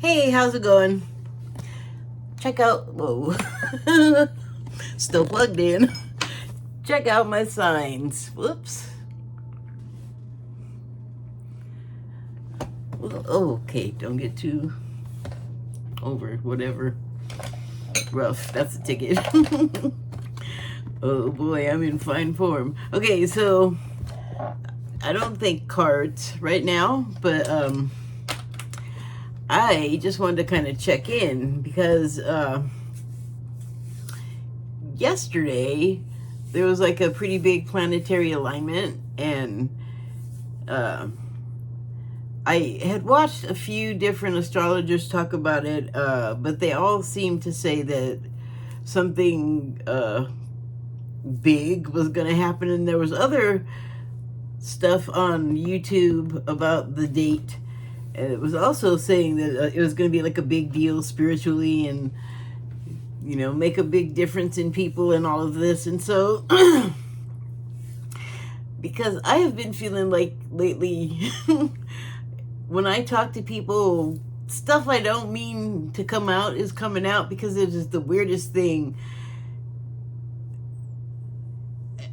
Hey, how's it going? Check out, whoa, still plugged in. Check out my signs. Whoops. Oh, okay, don't get too over, whatever. Rough, that's a ticket. Oh boy, I'm in fine form. Okay, so I don't think cards right now, but I just wanted to kind of check in because yesterday there was like a pretty big planetary alignment, and I had watched a few different astrologers talk about it, but they all seemed to say that something big was going to happen, and there was other stuff on YouTube about the date. And it was also saying that it was going to be like a big deal spiritually and, you know, make a big difference in people and all of this. And so, because I have been feeling like lately, when I talk to people, stuff I don't mean to come out is coming out because it is the weirdest thing.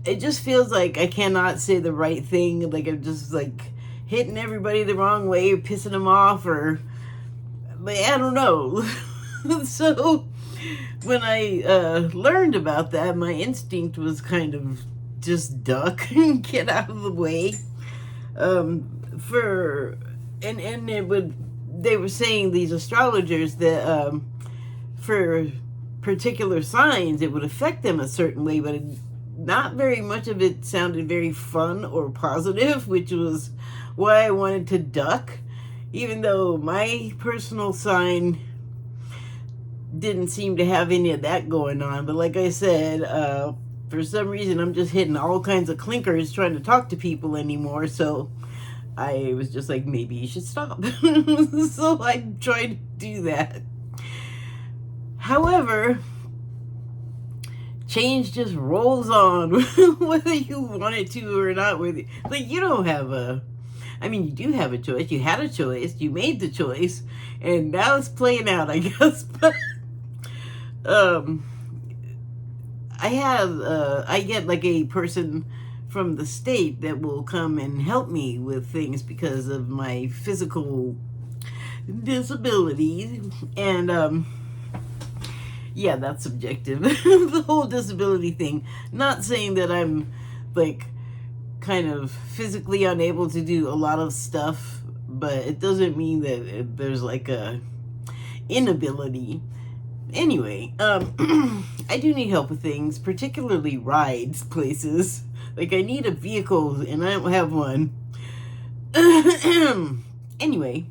It just feels like I cannot say the right thing. Like I'm just like hitting everybody the wrong way or pissing them off, or I don't know. So when I learned about that, my instinct was kind of just duck and get out of the way. They were saying, these astrologers, that for particular signs it would affect them a certain way, but not very much of it sounded very fun or positive, which was why I wanted to duck, even though my personal sign didn't seem to have any of that going on. But like I said, for some reason I'm just hitting all kinds of clinkers trying to talk to people anymore, so I was just like, maybe you should stop. So I tried to do that. However, change just rolls on, whether you want it to or not. Like, you don't have you do have a choice. You had a choice. You made the choice, and now it's playing out, I guess. But I get like a person from the state that will come and help me with things because of my physical disabilities, and yeah, that's subjective. The whole disability thing. Not saying that I'm like kind of physically unable to do a lot of stuff, but it doesn't mean that there's like a inability. Anyway, I do need help with things, particularly rides places. Like, I need a vehicle and I don't have one. Anyway,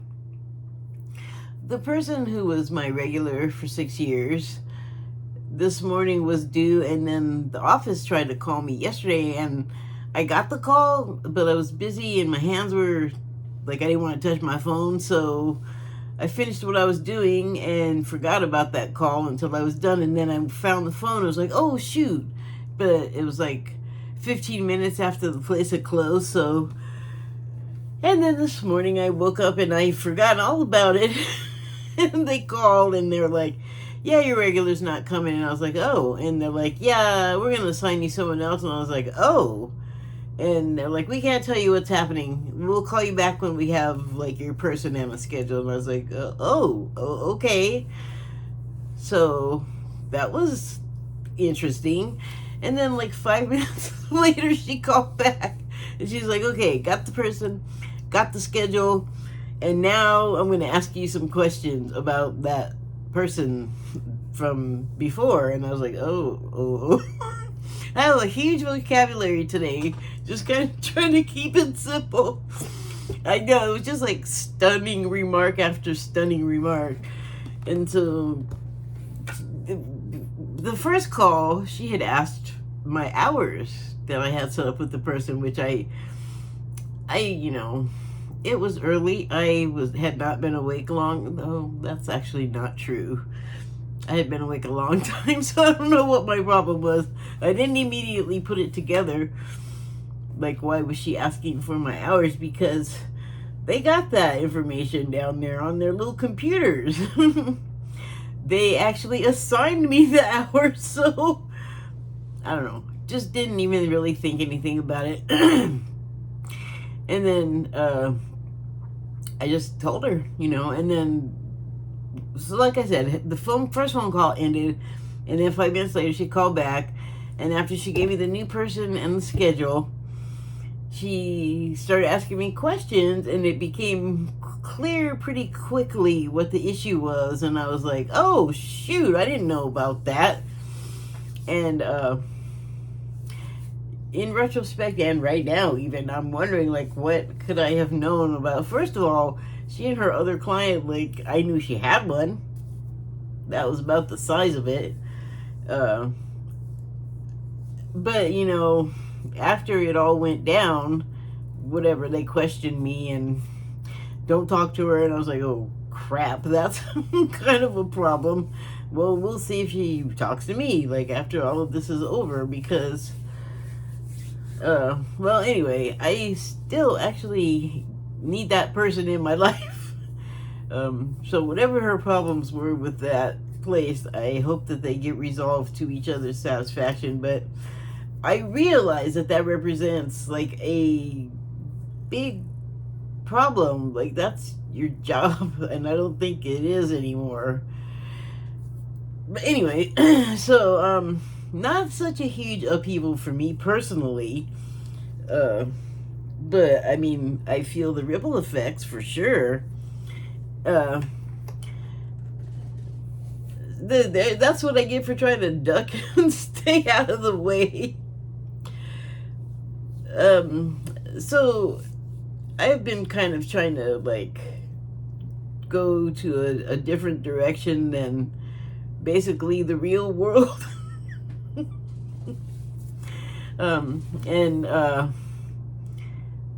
the person who was my regular for 6 years this morning was due, and then the office tried to call me yesterday, and I got the call, but I was busy and my hands were like, I didn't want to touch my phone, so I finished what I was doing and forgot about that call until I was done, and then I found the phone. I was like, oh shoot, but it was like 15 minutes after the place had closed. So, and then this morning I woke up and I forgot all about it. And they called and they're like, yeah, your regular's not coming. And I was like, oh. And they're like, yeah, we're going to assign you someone else. And I was like, oh. And they're like, we can't tell you what's happening. We'll call you back when we have like your person on a schedule. And I was like, okay. So that was interesting. And then like 5 minutes later, she called back. And she's like, okay, got the person, got the schedule. And now I'm going to ask you some questions about that person from before. And I was like, oh. I have a huge vocabulary today. Just kind of trying to keep it simple. I know, it was just like stunning remark after stunning remark. And so the first call, she had asked my hours that I had set up with the person, which I it was early. I had not been awake long. No, that's actually not true. I had been awake a long time, so I don't know what my problem was. I didn't immediately put it together. Like, why was she asking for my hours? Because they got that information down there on their little computers. They actually assigned me the hours, so I don't know. Just didn't even really think anything about it. And then I just told her, and then, so like I said, the first phone call ended, and then 5 minutes later she called back, and after she gave me the new person and the schedule, she started asking me questions, and it became clear pretty quickly what the issue was, and I was like, oh shoot, I didn't know about that. And in retrospect, and right now even, I'm wondering, like, what could I have known about? First of all, she and her other client, like, I knew she had one. That was about the size of it. But, after it all went down, whatever, they questioned me and don't talk to her, and I was like, oh crap, that's kind of a problem. Well, we'll see if she talks to me, like, after all of this is over, because well, anyway, I still actually need that person in my life. So whatever her problems were with that place, I hope that they get resolved to each other's satisfaction. But I realize that represents, like, a big problem. Like, that's your job, and I don't think it is anymore. But anyway, so, not such a huge upheaval for me personally. But, I mean, I feel the ripple effects for sure. That's what I get for trying to duck and stay out of the way. So I've been kind of trying to, like, go to a different direction than basically the real world.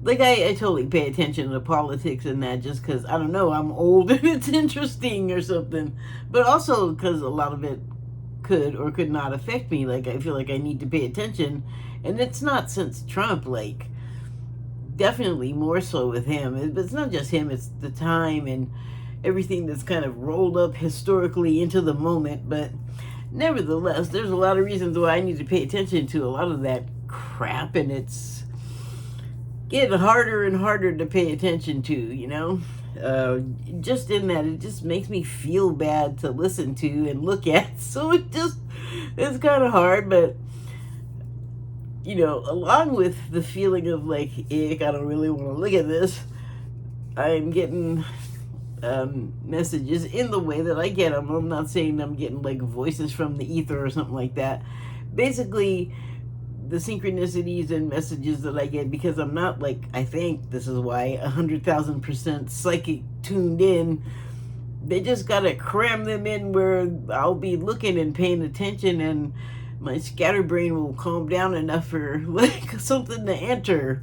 Like, I totally pay attention to politics and that just because, I don't know, I'm old and it's interesting or something. But also because a lot of it could or could not affect me. Like, I feel like I need to pay attention. And it's not since Trump, like, definitely more so with him. But it's not just him, it's the time and everything that's kind of rolled up historically into the moment. But nevertheless, there's a lot of reasons why I need to pay attention to a lot of that crap, and it's getting harder and harder to pay attention to, just in that it just makes me feel bad to listen to and look at. So it's kind of hard, but along with the feeling of, like, ick, I don't really want to look at this, I'm getting messages in the way that I get them. I'm not saying I'm getting, like, voices from the ether or something like that. Basically, the synchronicities and messages that I get, because I'm not, like, I think this is why 100,000% psychic tuned in. They just gotta cram them in where I'll be looking and paying attention, and my scatterbrain will calm down enough for, like, something to enter.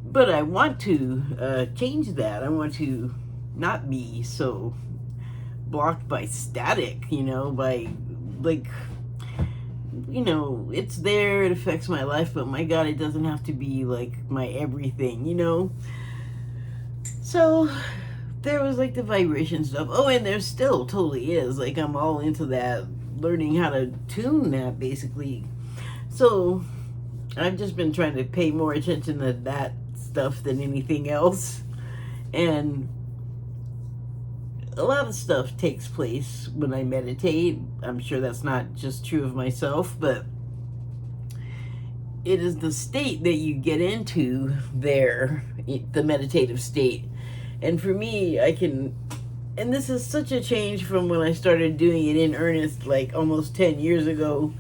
But I want to change that. I want to not be so blocked by static, by, like, it's there, it affects my life, but my God, it doesn't have to be, like, my everything, So there was, like, the vibration stuff. Oh, and there still totally is. Like, I'm all into that, learning how to tune that, basically. So I've just been trying to pay more attention to that stuff than anything else. And a lot of stuff takes place when I meditate. I'm sure that's not just true of myself, but it is the state that you get into there, the meditative state. And for me, and this is such a change from when I started doing it in earnest, like almost 10 years ago.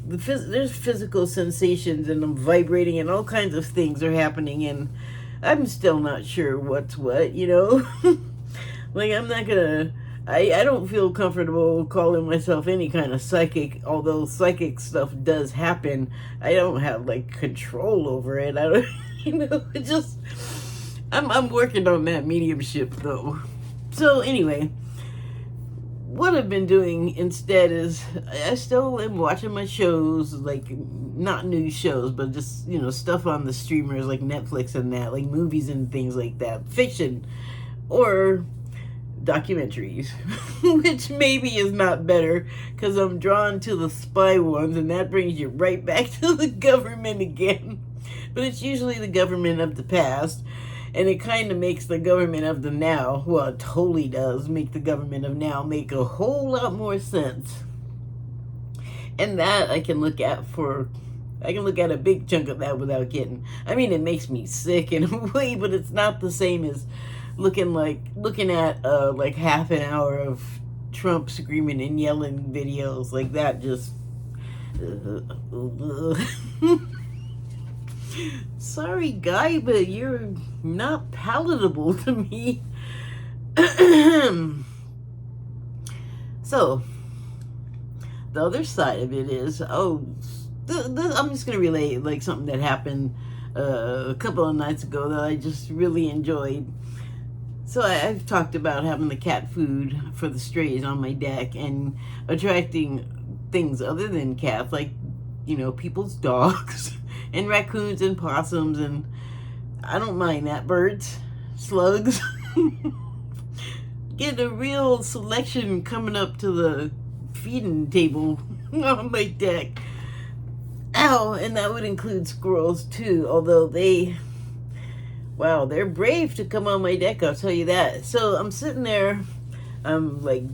There's physical sensations, and I'm vibrating, and all kinds of things are happening, and I'm still not sure what's what, Like, I'm not gonna, I don't feel comfortable calling myself any kind of psychic, although psychic stuff does happen. I don't have, like, control over it. I don't, it just, I'm working on that mediumship, though. So, anyway, what I've been doing instead is I still am watching my shows, like not news shows, but just, stuff on the streamers like Netflix and that, like movies and things like that, fiction or documentaries, which maybe is not better because I'm drawn to the spy ones, and that brings you right back to the government again. But it's usually the government of the past, and it kind of makes the government of the now, well, it totally does make the government of now make a whole lot more sense. And that I can look at a big chunk of that without getting, it makes me sick in a way, but it's not the same as looking at like half an hour of Trump screaming and yelling videos like that. Just sorry guy, but you're not palatable to me. So the other side of it is, I'm just gonna relate like something that happened a couple of nights ago that I just really enjoyed. So I've talked about having the cat food for the strays on my deck and attracting things other than cats, like, people's dogs and raccoons and possums, and I don't mind that, birds, slugs. Get a real selection coming up to the feeding table on my deck. Ow, and that would include squirrels too, although they're brave to come on my deck, I'll tell you that. So I'm sitting there, I'm like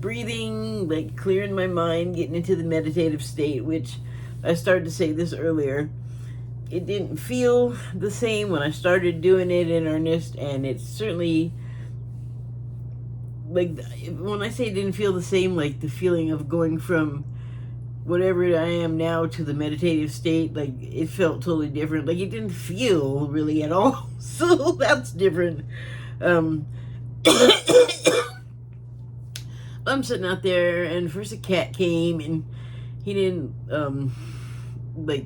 breathing, like clearing my mind, getting into the meditative state, which I started to say this earlier. It didn't feel the same when I started doing it in earnest, and it's certainly, like, when I say it didn't feel the same, like the feeling of going from whatever I am now to the meditative state, like it felt totally different. Like it didn't feel really at all. So that's different. I'm sitting out there, and first a cat came, and he didn't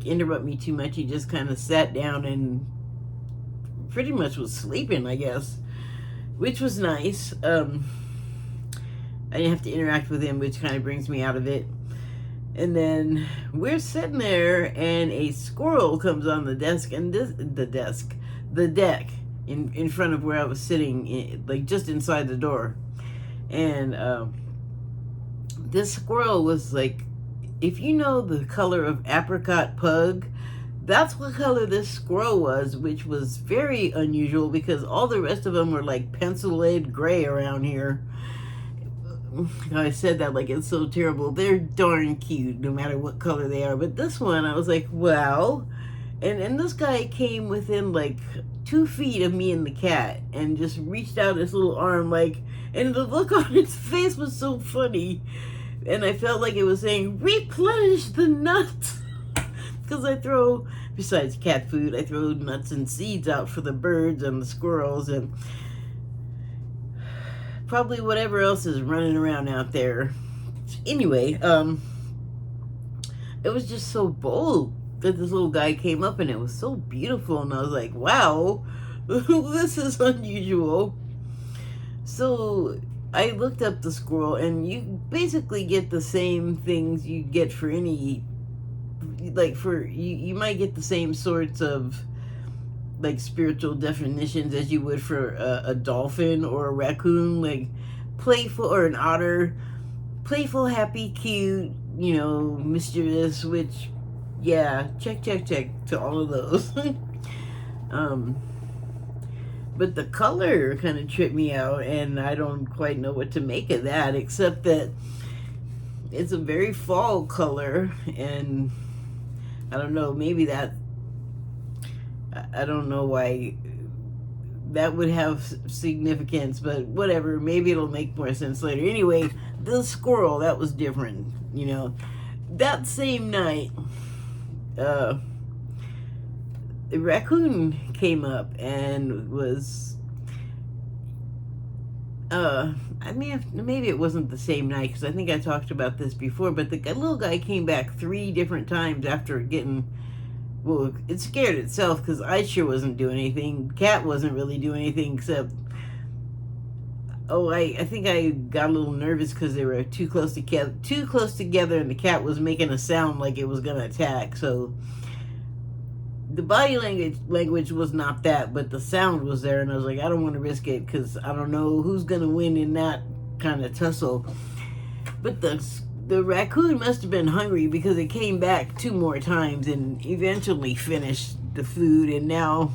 interrupt me too much. He just kind of sat down and pretty much was sleeping, I guess, which was nice. I didn't have to interact with him, which kind of brings me out of it. And then we're sitting there, and a squirrel comes on the desk, and the deck in front of where I was sitting, like just inside the door. And this squirrel was like, if you know the color of apricot pug, that's what color this squirrel was, which was very unusual because all the rest of them were like pencil lead gray around here. I said that like it's so terrible. They're darn cute no matter what color they are. But this one, I was like, wow. And this guy came within like 2 feet of me and the cat and just reached out his little arm, and the look on his face was so funny. And I felt like it was saying, replenish the nuts. Because besides cat food, I throw nuts and seeds out for the birds and the squirrels and probably whatever else is running around out there. Anyway, it was just so bold that this little guy came up, and it was so beautiful, and I was like, wow, this is unusual. So I looked up the squirrel, and you basically get the same things you get for any, you might get the same sorts of like spiritual definitions as you would for a dolphin or a raccoon, like playful, or an otter, playful, happy, cute, mischievous, which, yeah, check to all of those. But the color kind of tripped me out, and I don't quite know what to make of that, except that it's a very fall color, and I don't know, maybe I don't know why that would have significance, but whatever, maybe it'll make more sense later. Anyway, the squirrel, that was different, That same night, the raccoon came up and was, maybe it wasn't the same night, because I think I talked about this before, but the little guy came back 3 different times after getting, well, it scared itself because I sure wasn't doing anything. Cat wasn't really doing anything except Oh, I think I got a little nervous because they were too close together, and the cat was making a sound like it was gonna attack. So the body language was not that, but the sound was there, and I was like, I don't want to risk it because I don't know who's gonna win in that kind of tussle. But the raccoon must have been hungry because it came back 2 more times and eventually finished the food. And now,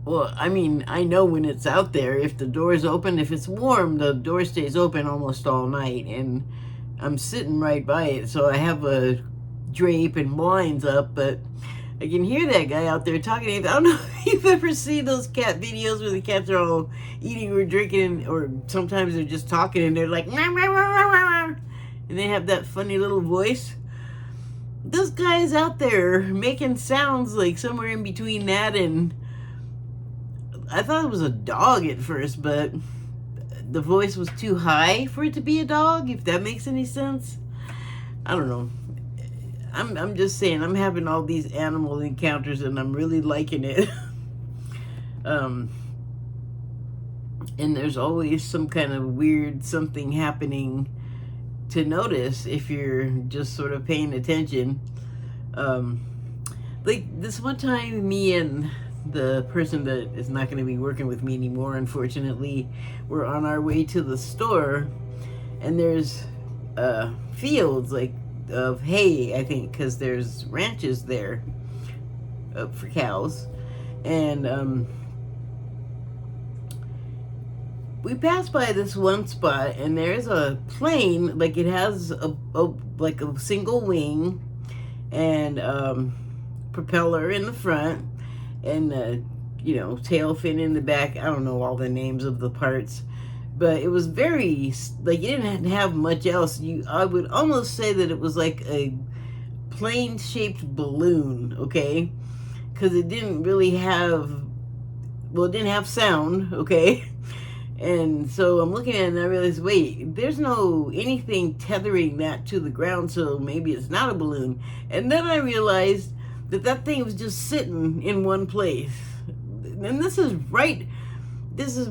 well, I mean, I know when it's out there, if the door's open, if it's warm, the door stays open almost all night. And I'm sitting right by it, so I have a drape and blinds up, but I can hear that guy out there talking. I don't know if you've ever seen those cat videos where the cats are all eating or drinking, or sometimes they're just talking and they're like, "Rah, rah, rah, rah, rah," and they have that funny little voice. This guy's out there making sounds like somewhere in between that and, I thought it was a dog at first, but the voice was too high for it to be a dog, if that makes any sense. I don't know. I'm just saying, I'm having all these animal encounters and I'm really liking it. And there's always some kind of weird something happening to notice if you're just sort of paying attention. Like this one time, me and the person that is not going to be working with me anymore, unfortunately, we're on our way to the store, and there's fields like of hay, I think, because there's ranches there for cows. And we passed by this one spot, and there's a plane, like it has like a single wing and propeller in the front, and tail fin in the back. I don't know all the names of the parts, but it was very, like, it didn't have much else. I would almost say that it was like a plane-shaped balloon, okay? Because it didn't really have, well, it didn't have sound, okay? And so I'm looking at it and I realized, wait, there's no anything tethering that to the ground, so maybe it's not a balloon. And then I realized that thing was just sitting in one place. And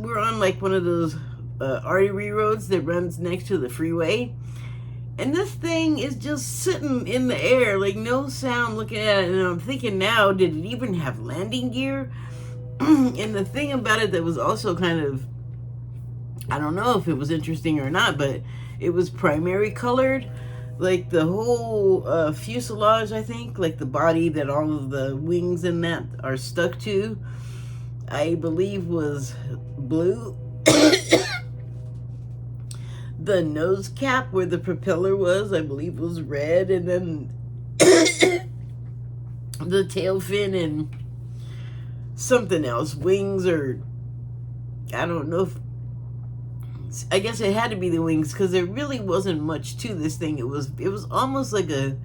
we're on like one of those artery roads that runs next to the freeway, and this thing is just sitting in the air, like no sound, looking at it. And I'm thinking now, did it even have landing gear? And the thing about it that was also kind of, I don't know if it was interesting or not, but it was primary colored. Like the whole fuselage, I think, like the body that all of the wings and that are stuck to, I believe was blue. The nose cap where the propeller was, I believe, was red, and then the tail fin and something else, wings, or I don't know if, I guess it had to be the wings, because there really wasn't much to this thing. It was almost like a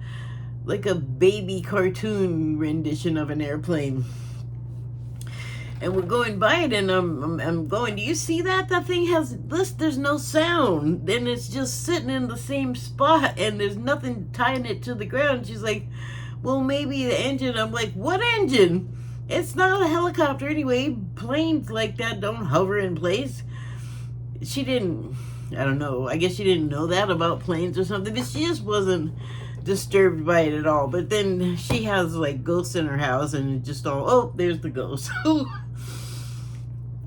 baby cartoon rendition of an airplane. And we're going by it, and I'm going, do you see that? That thing has this, there's no sound. Then it's just sitting in the same spot, and there's nothing tying it to the ground. She's like, well, maybe the engine. I'm like, what engine? It's not a helicopter anyway. Planes like that don't hover in place. She didn't, I don't know, I guess she didn't know that about planes or something, but she just wasn't disturbed by it at all. But then she has like ghosts in her house, and it just all, oh, there's the ghost.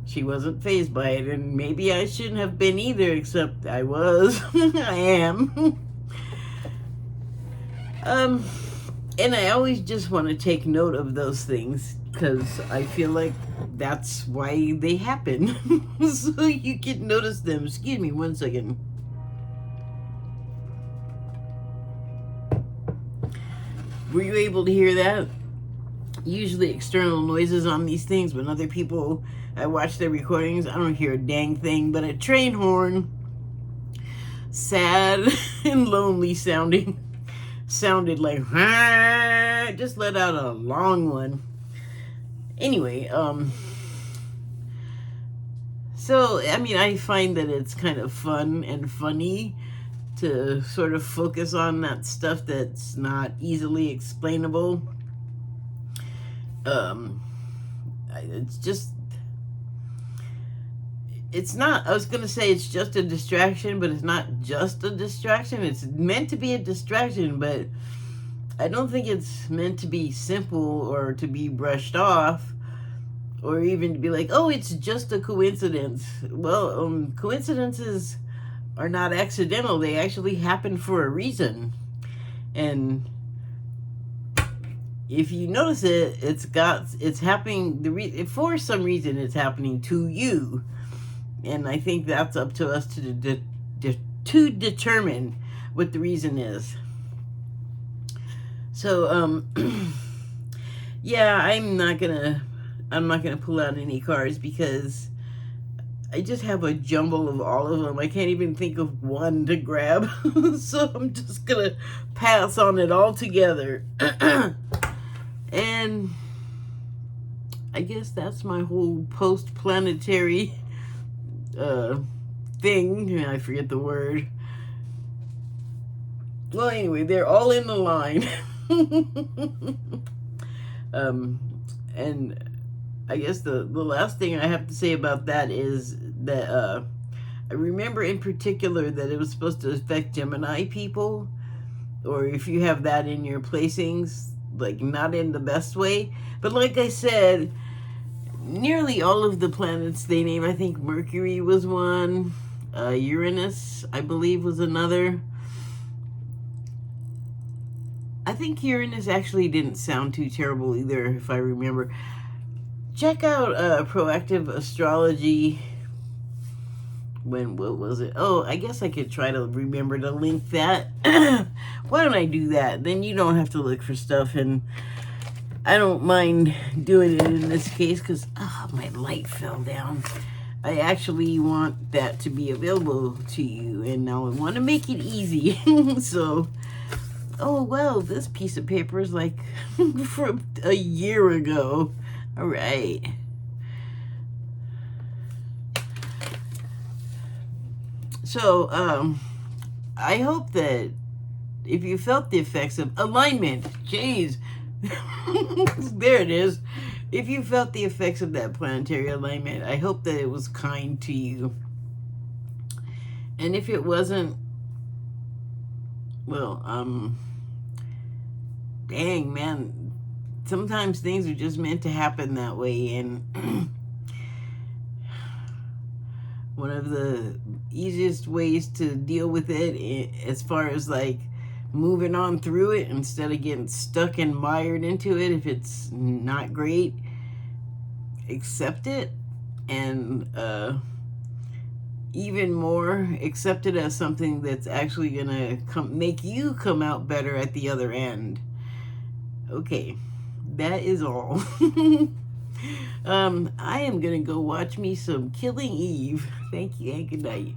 She wasn't fazed by it, and maybe I shouldn't have been either, except I was. I am. And I always just want to take note of those things, because I feel like that's why they happen. So you can notice them. Excuse me 1 second. Were you able to hear that? Usually external noises on these things, when other people, I watch their recordings, I don't hear a dang thing, but a train horn, sad and lonely sounding, sounded like, just let out a long one. Anyway, so, I mean, I find that it's kind of fun and funny to sort of focus on that stuff that's not easily explainable. It's just, it's not, I was going to say it's just a distraction, but it's not just a distraction. It's meant to be a distraction, but I don't think it's meant to be simple or to be brushed off or even to be like, oh, it's just a coincidence. Well, coincidences are not accidental. They actually happen for a reason. And if you notice it, it's happening, for some reason it's happening to you. And I think that's up to us to determine what the reason is. So, yeah, I'm not gonna pull out any cards because I just have a jumble of all of them. I can't even think of one to grab. So I'm just gonna pass on it all together. And I guess that's my whole post-planetary thing. I forget the word. Well, anyway, they're all in the line. And I guess the last thing I have to say about that is that I remember in particular that it was supposed to affect Gemini people, or if you have that in your placings, like not in the best way. But like I said, nearly all of the planets they name, I think Mercury was one, Uranus, I believe, was another. I think Uranus actually didn't sound too terrible either, if I remember. Check out Proactive Astrology. What was it? Oh, I guess I could try to remember to link that. Why don't I do that? Then you don't have to look for stuff, and I don't mind doing it in this case because my light fell down. I actually want that to be available to you, and now I want to make it easy. So, oh, well, this piece of paper is like from a year ago. All right. So, I hope that if you felt the effects of alignment, jeez, there it is. If you felt the effects of that planetary alignment, I hope that it was kind to you. And if it wasn't, well, dang, man, sometimes things are just meant to happen that way. And one of the easiest ways to deal with it, as far as like moving on through it instead of getting stuck and mired into it, if it's not great, accept it, and even more, accept it as something that's actually gonna make you come out better at the other end. Okay, that is all. I am gonna go watch me some Killing Eve. Thank you and good night.